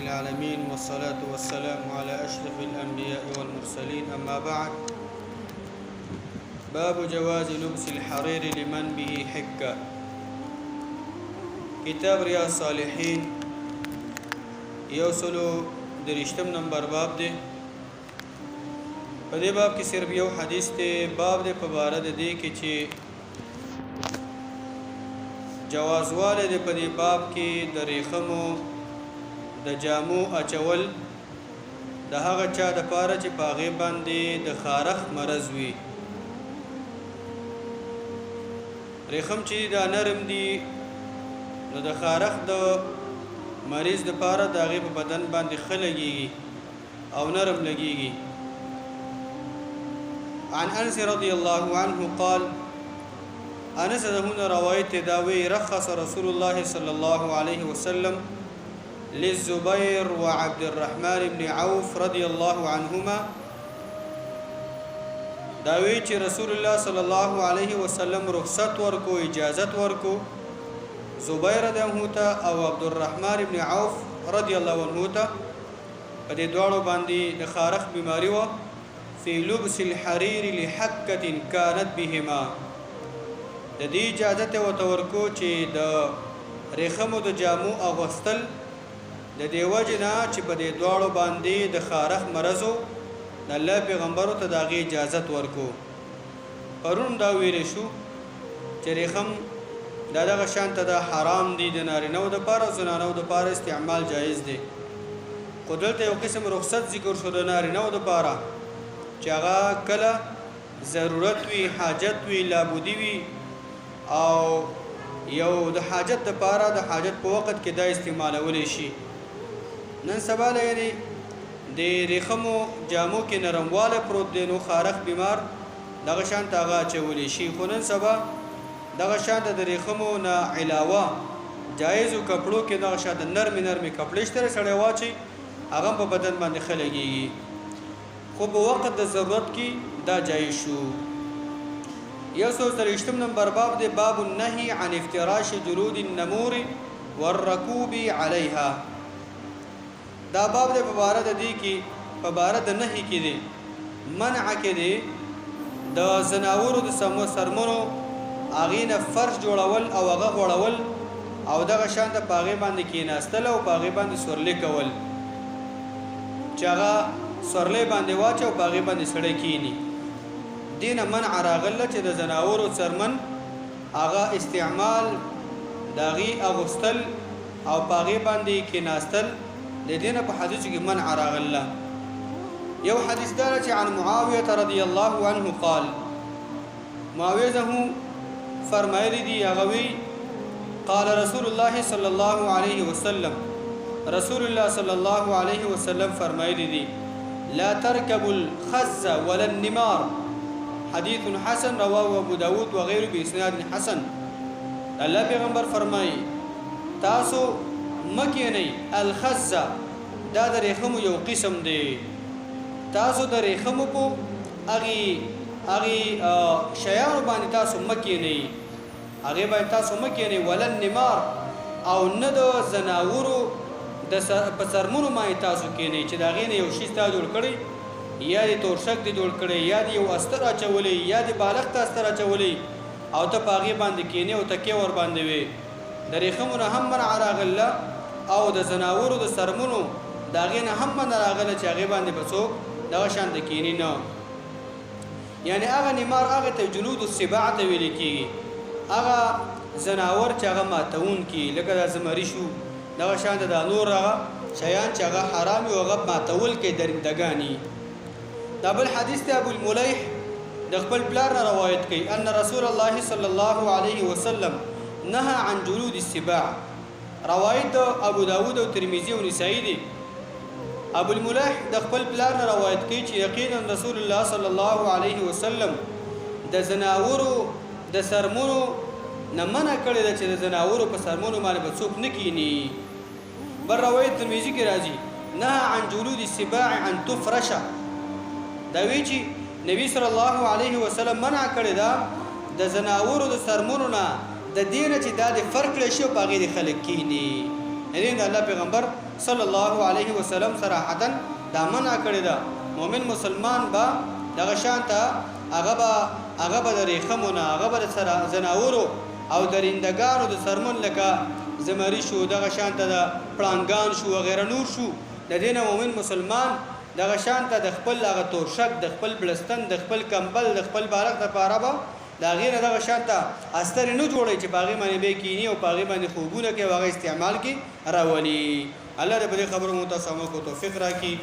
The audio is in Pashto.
العالمين والصلاة والسلام على أشرف الأنبياء والمرسلين أما بعد باب جواز لبس الحرير لمن به حكة كتاب رياض الصالحين يوصلو درشتم نمبر باب ده په دې باب کې صرف یو حدیث ته باب دې په باره د دې کې چې جوازواله دې په دې باب کې د ریخمو د جامو اچول د هغه چا د پاره چې پاغه باندې د خارخ مرز وي ریخم چې دا نرم دي نو د خارخ د مریض د پاره د هغه په بدن باندې خلګي او نرم لګيږي عن أنس رضي الله عنه قال أنس هنا رواية داوي رخص رسول الله صلى الله عليه وسلم للزبير وعبد الرحمن بن عوف رضي الله عنهما داوي چې رسول الله صلى الله عليه وسلم رخصت ورکو اجازت ورکو زبير دغه ته او عبد الرحمن بن عوف رضي الله عنه ته په دې دواړو باندې د خارخ بیماری و في لبس الحرير لحكة كانت بهما د دې اجازه ته وتورکو چې د ریخمو د جامو اغوستل د دې وجنه چې په دې دواړو باندې د خارخ مرزو د الله پیغمبرو ته دغه اجازه ورکو پرون دا ویل شو چې ریخم دغه شانته د حرام دي د نارینه د پاره زنانه د پاره استعمال جایز دي قدرت یو قسم رخصت ذکر شو د نارینه د پاره چې هغه کله ضرورت وي حاجت وي لابودي وي او یو د حاجت لپاره د حاجت په وخت کې دا استعمالول شي نن سبا لري د ریخمو جامو کې نرمواله پروت دی نو خارخ بیمار دغه شان تاغه چولې شي خو نن سبا دغه شان د ریخمو نه علاوه جایز کپړو کې دغه شان نرمي کپړې شته سړی واچي هغه په بدن باندې خلګي خو په وخت د ضرورت کې دا جایز شو یو څو ترشتم نمبر باب دی باب النهي عن افتراش جلود النمور والركوب عليها دا باب دی په باره د دې کې په باره د نهي کې دی منع کې دی د زناورو د سرمنو اغینه فرش جوړول او هغه غوړول او دغه شان د پاغه باندې کېناستل او پاغه باندې سورلې کول چې هغه سورلې باندې واچو باغې باندې سړې کینی دینه منع راغله چې د زناورو څرمن هغه استعمال داغي اغوستل او باغې باندې کېناستل د دینه په حدیث کې منع راغله یو حدیث دار چې عن معاویه رضی الله عنه قال معاویه فرمایلی دی هغه وی قال رسول الله صلی الله علیه وسلم رسول الله صلی الله علیه وسلم فرمایلی دی لا تركب الخز ولا النمار حديث حسن رواه ابو داود وغيره باسناد حسن الله پیغمبر فرمای تاسو مکینی الخز دا د ریخمو یو قسم دی تاسو د ریخمو په اغي شیانو باندې تاسو مکینی هغه باندې تاسو مکینی ولا النمار او نه د زناورو د پسرمونو مای تاسو کې نه چې دا غینه یو شی ستاسو جوړ کړی یا دې تورشک دې جوړ کړی یا دې یو استر اچولې یا دې بالغ ته استر اچولې او ته پاغي باندې کې نه او تکي ور باندې وي د ریخمونو هم من عراغله او د زناورو د سرمونو دا غینه هم من عراغله چې هغه باندې بسو دا شان د کینی نه یعنی هغه نمار هغه ته جلود السباع ته ویل کیږي هغه زناور چې هغه ماتون کی لکه د زمری شو دغه شان د نور هغه شیان چې هغه حرام او هغه ماتول کې درندګانی دا بل حدیث ته ابو الملیح د خپل بلار روایت کوي ان رسول الله صلی الله علیه وسلم نهى عن جلود السباع روایت ابو داود او ترمذی او نسائی دی ابو الملیح د خپل بلار روایت کوي چې یقینا رسول الله صلی الله علیه وسلم د زناورو د سرمونو نه منع کړی د چې د زناورو په سرمونو باندې به څوک نه کینی بل روایت ترمذی کې راځي نه عن جلود السباع عن تفرش دا وی چې نبی صلی الله علیه وسلم منع کړی دا د زناورو د سرمونو نه د دینه چې دا د فرق لشي په غیر خلک کینی نه د الله پیغمبر صلی الله علیه وسلم صراحتا دا منع کړی ده. مؤمن مسلمان به دغه شانته هغه به د ریخمونه، هغه به د زناورو او درندګانو د سرمن لکه زمری شو، دغه شانته د پړانګان شو وغیره نور شو. د دې نه مؤمن مسلمان دغه شانته د خپل هغه تورشک، د خپل بلستن، د خپل کمبل، د خپل بالغ لپاره به دا غیر دغه شانته استر نه جوړي چې باغې باندې به کینی او باغې باندې خوبونه کې واغې استعمال کې راولي. الله دې په دې خبرو متسامح کو توفیق راکړي.